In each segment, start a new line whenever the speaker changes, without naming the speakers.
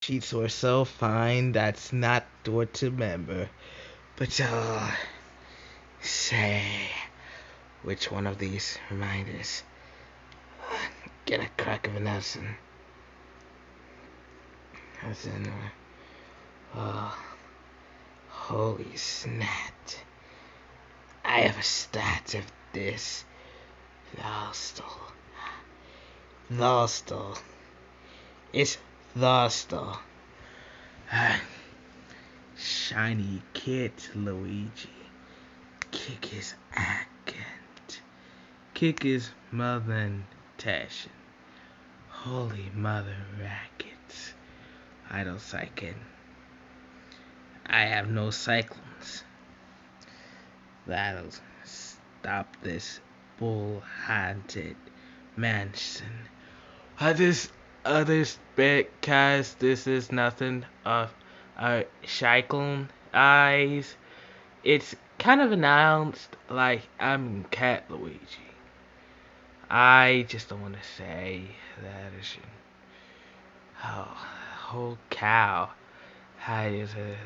Sheets were so fine, that's not what to remember. But, say, which one of these reminders? Get a crack of a Nelson. Nelson, oh, holy snap. I have a stat of this. Thostal. Thostal. It's Thostal. Shiny Cat Luigi. Kick his agent. Kick his mother and Tashin. Holy mother rackets. Idle psychic. I have no cyclones. That'll stop this bull-haunted mansion. Others because this is nothing of a cyclone eyes. It's kind of announced like I'm Cat Luigi. I just don't want to say that it's oh cow. How is it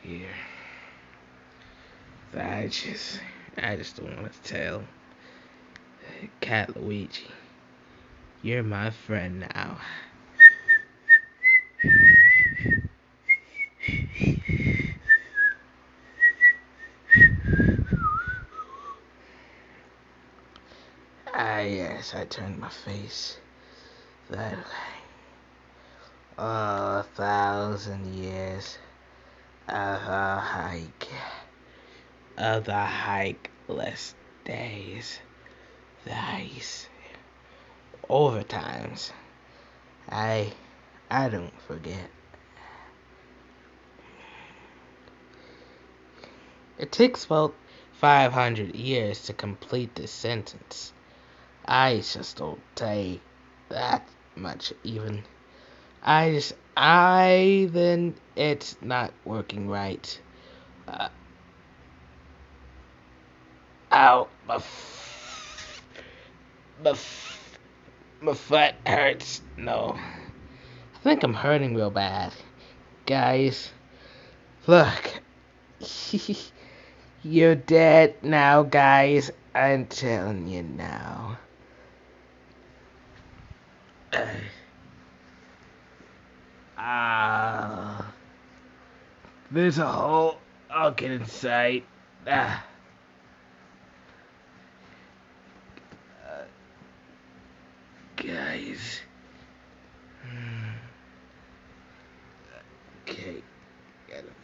here? I just don't want to tell Cat Luigi. You're my friend now. Yes, I turned my face that way. Oh, 1,000 years of a hike. Of the hikeless days. The ice. Overtimes. I don't forget. It takes about 500 years to complete this sentence. I just don't take that much even. Then it's not working right. Uh, ow, my, my foot hurts. No, I think I'm hurting real bad. Guys, look. You're dead now, guys. I'm telling you now. Ah, there's a hole. I'll get inside. Ah. Guys. Okay. Get him.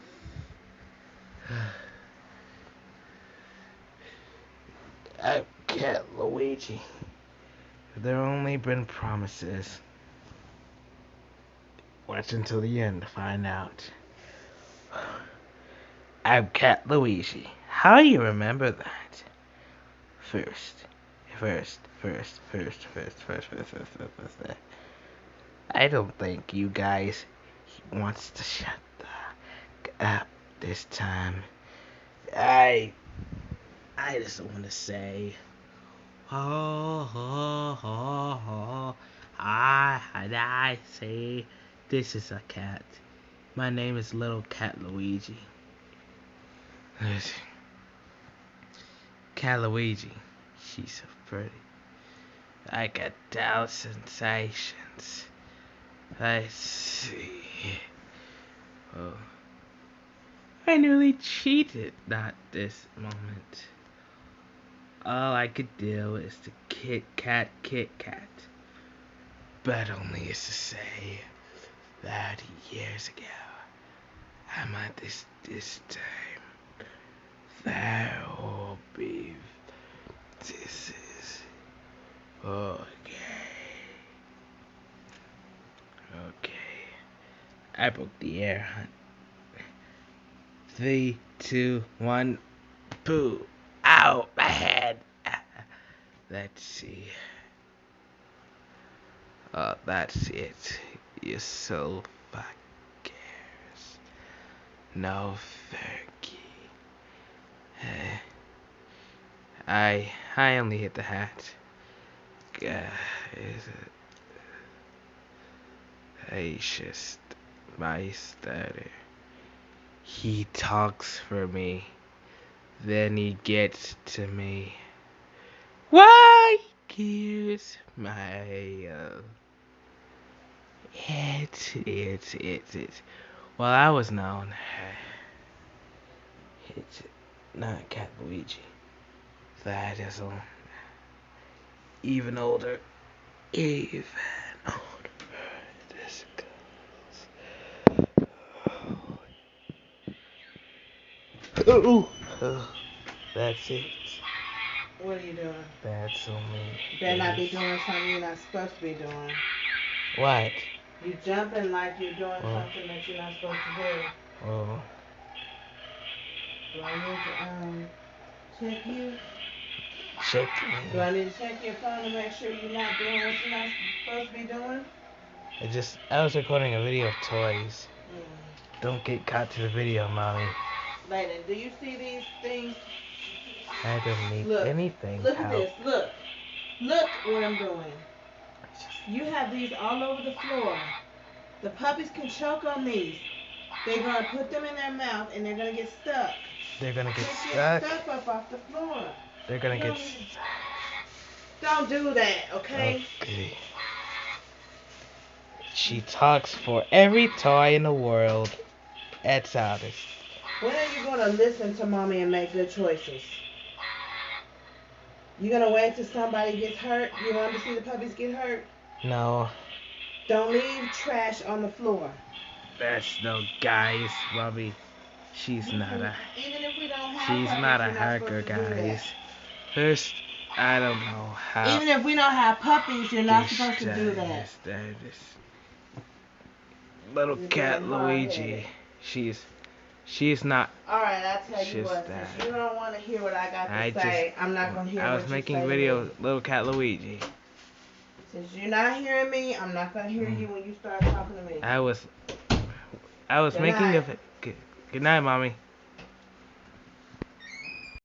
I can't, Luigi. There only been promises. Watch until the end to find out. I'm Cat Luigi. How you remember that? First. I don't think you guys wants to shut up this time. I just want to say, I say, this is a cat. My name is Little Cat Luigi. Cat Luigi, she's so pretty. I got down sensations. I see. Oh, I nearly cheated at this moment. All I could do is to Kit Kat. But only is to say that years ago, I'm at this time. That will be. This is okay. Okay. I broke the air hunt. 3, 2, 1, poo. Ow, my head. Let's see. Oh, that's it. You're so fuckers. No Fergie. I only hit the hat. Is it? patience bystander. He talks for me, then he gets to me. Why gives my it's well, I was known. It's not Cat Luigi. That is even older. Even older. This goes. Oh, that's it.
What are you doing?
That's only.
You better not be doing something you're not supposed to be doing.
What?
You jumping like you're doing something that you're not supposed to do.
Oh.
Do I need to check you?
Check
Do
me.
I need to check your phone to make sure you're not doing what you're not supposed to be doing?
I was recording a video of toys.
Mm.
Don't get caught to the video, mommy.
Layden, do you see these things?
I don't need
Look,
anything.
look at this. Look what I'm doing. You have these all over the floor. The puppies can choke on these. They're gonna put them in their mouth and they're gonna get stuck.
They're gonna get
Pick
stuck.
your stuff up off the floor.
They're gonna
You
get
don't do that, okay?
Okay. She talks for every toy in the world. That's honest.
When are you gonna listen to mommy and make good choices? You gonna wait till somebody gets hurt? You want to see the puppies get hurt?
No.
Don't leave trash on the floor.
That's no guys, mommy. She's not a.
Even if we don't have
She's
puppies,
not a
you're not supposed
hacker,
to do that.
guys. First, I don't know how.
Even if we don't have puppies, you're not supposed to do that.
This little Cat Luigi. She's not.
Alright, I'll tell you
She's
what,
that.
since you don't want to hear what I got to say, I'm not going to hear what you say.
I was making video, little Cat Luigi.
Since you're not hearing me, I'm not going to hear you when you start talking to me.
I was making a. Good night, mommy.